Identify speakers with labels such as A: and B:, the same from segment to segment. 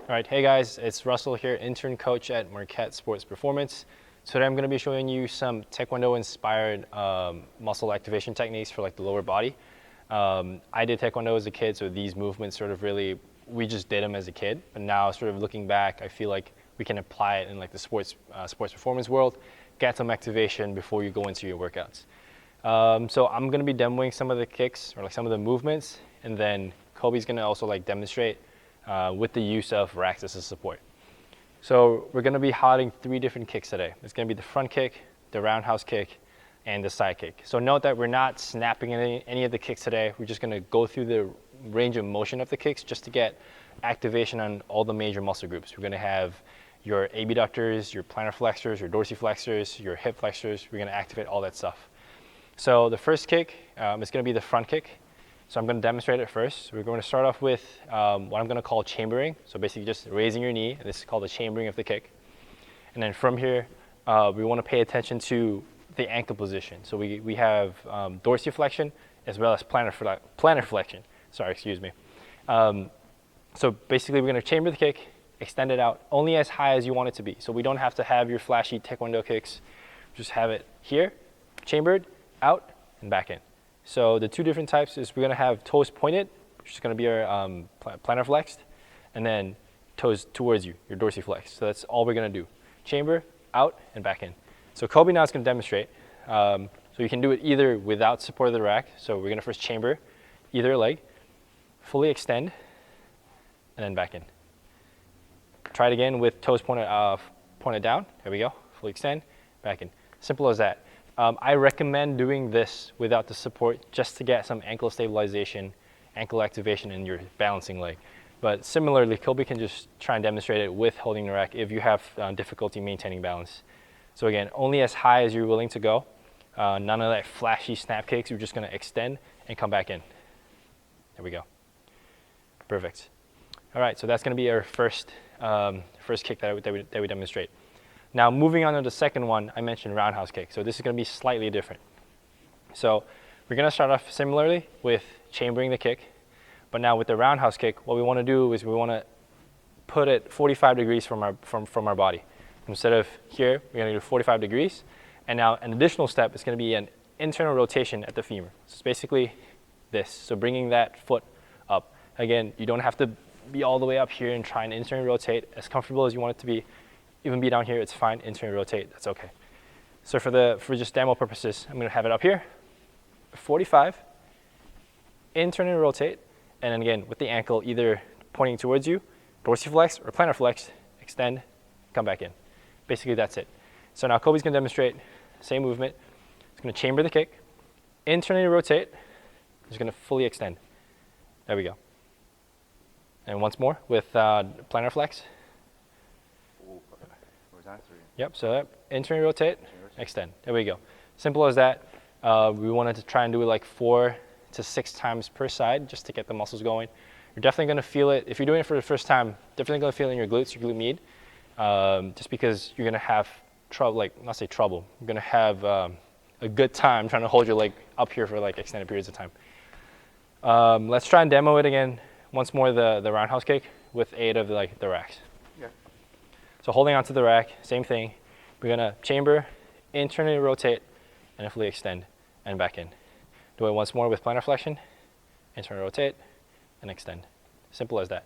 A: All right, hey guys, it's Russell here, intern coach at Marquette Sports Performance. Today I'm going to be showing you some Taekwondo-inspired muscle activation techniques for like the lower body. I did Taekwondo as a kid, so these movements sort of really, we just did them as a kid. But now sort of looking back, I feel like we can apply it in like the sports performance world, get some activation before you go into your workouts. So I'm going to be demoing some of the kicks or like some of the movements, and then Kobe's going to also like demonstrate with the use of racks as a support. So we're going to be highlighting 3 different kicks today. It's going to be the front kick, the roundhouse kick, and the side kick. So note that we're not snapping any of the kicks today. We're just going to go through the range of motion of the kicks just to get activation on all the major muscle groups. We're going to have your abductors, your plantar flexors, your dorsiflexors, your hip flexors. We're going to activate all that stuff. So the first kick is going to be the front kick. So I'm going to demonstrate it first. We're going to start off with what I'm going to call chambering. So basically just raising your knee. This is called the chambering of the kick. And then from here, we want to pay attention to the ankle position. So we have dorsiflexion as well as plantar flexion. Sorry, excuse me. So basically we're going to chamber the kick, extend it out only as high as you want it to be. So we don't have to have your flashy Taekwondo kicks. Just have it here, chambered, out, and back in. So the 2 different types is we're going to have toes pointed, which is going to be our plantar flexed, and then toes towards you, your dorsiflex. So that's all we're going to do. Chamber, out, and back in. So Kobe now is going to demonstrate. So you can do it either without support of the rack. So we're going to first chamber either leg, fully extend, and then back in. Try it again with toes pointed down. There we go. Fully extend, back in. Simple as that. I recommend doing this without the support just to get some ankle stabilization, ankle activation in your balancing leg. But similarly, Kobe can just try and demonstrate it with holding the rack if you have difficulty maintaining balance. So again, only as high as you're willing to go. None of that flashy snap kicks. You're just going to extend and come back in. There we go. Perfect. All right, so that's going to be our first kick that we demonstrate. Now moving on to the second one, I mentioned roundhouse kick. So this is going to be slightly different. So we're going to start off similarly with chambering the kick. But now with the roundhouse kick, what we want to do is we want to put it 45 degrees from our body. Instead of here, we're going to do 45 degrees. And now an additional step is going to be an internal rotation at the femur. So it's basically this. So bringing that foot up. Again, you don't have to be all the way up here and try and internally rotate. As comfortable as you want it to be. Even be down here, it's fine. Internally rotate, that's okay. So for just demo purposes, I'm going to have it up here, 45, internally rotate, and then again with the ankle either pointing towards you, dorsiflex or plantar flex, extend, come back in. Basically that's it. So now Kobe's going to demonstrate same movement. He's going to chamber the kick, internally rotate, he's going to fully extend. There we go. And once more with plantar flex. Yep, so that, internally rotate, extend. There we go. Simple as that. We wanted to try and do it like 4 to 6 times per side just to get the muscles going. You're definitely going to feel it. If you're doing it for the first time, definitely going to feel it in your glutes, your glute med. Just because you're going to have trouble, like, not say trouble, you're going to have a good time trying to hold your leg up here for like extended periods of time. Let's try and demo it again. Once more the roundhouse kick with aid of like the racks. So holding onto the rack, same thing. We're gonna chamber, internally rotate, and fully extend, and back in. Do it once more with plantar flexion, internally rotate, and extend. Simple as that.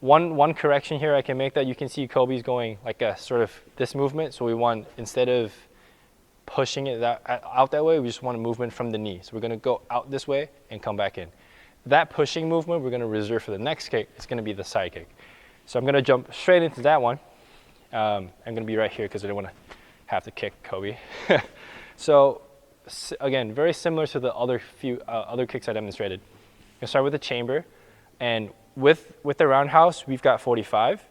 A: One correction here I can make that you can see Kobe's going like a sort of this movement. So we want, instead of pushing it out that way, we just want a movement from the knee. So we're gonna go out this way and come back in. That pushing movement we're gonna reserve for the next kick. It's gonna be the side kick. So I'm going to jump straight into that one. I'm going to be right here because I don't want to have to kick Kobe. So again, very similar to the other kicks I demonstrated. I'm going to start with the chamber. And with the roundhouse, we've got 45.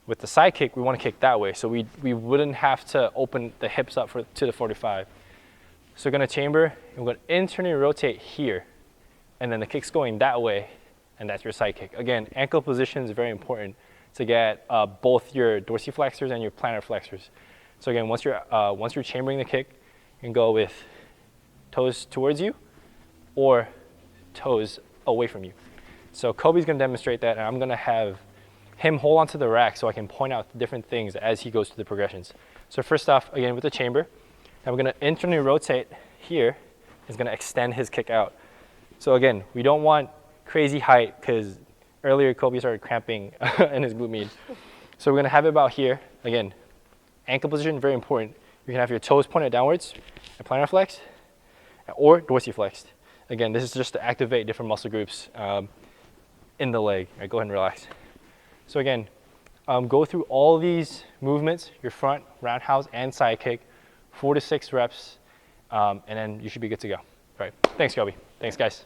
A: With the side kick, we want to kick that way. So we wouldn't have to open the hips up to the 45. So we're going to chamber, and we're going to internally rotate here. And then the kick's going that way, and that's your side kick. Again, ankle position is very important to get both your dorsiflexors and your plantar flexors. So again, once you're chambering the kick, you can go with toes towards you or toes away from you. So Kobe's gonna demonstrate that, and I'm gonna have him hold onto the rack so I can point out different things as he goes through the progressions. So first off, again, with the chamber, I'm gonna internally rotate here. He's gonna extend his kick out. So again, we don't want crazy height because earlier Kobe started cramping in his glute med. So we're gonna have it about here. Again, ankle position, very important. You can have your toes pointed downwards, and plantar flex, or dorsiflexed. Again, this is just to activate different muscle groups in the leg. All right, go ahead and relax. So again, go through all these movements, your front, roundhouse, and side kick, 4 to 6 reps, and then you should be good to go. All right, thanks, Kobe. Thanks, guys.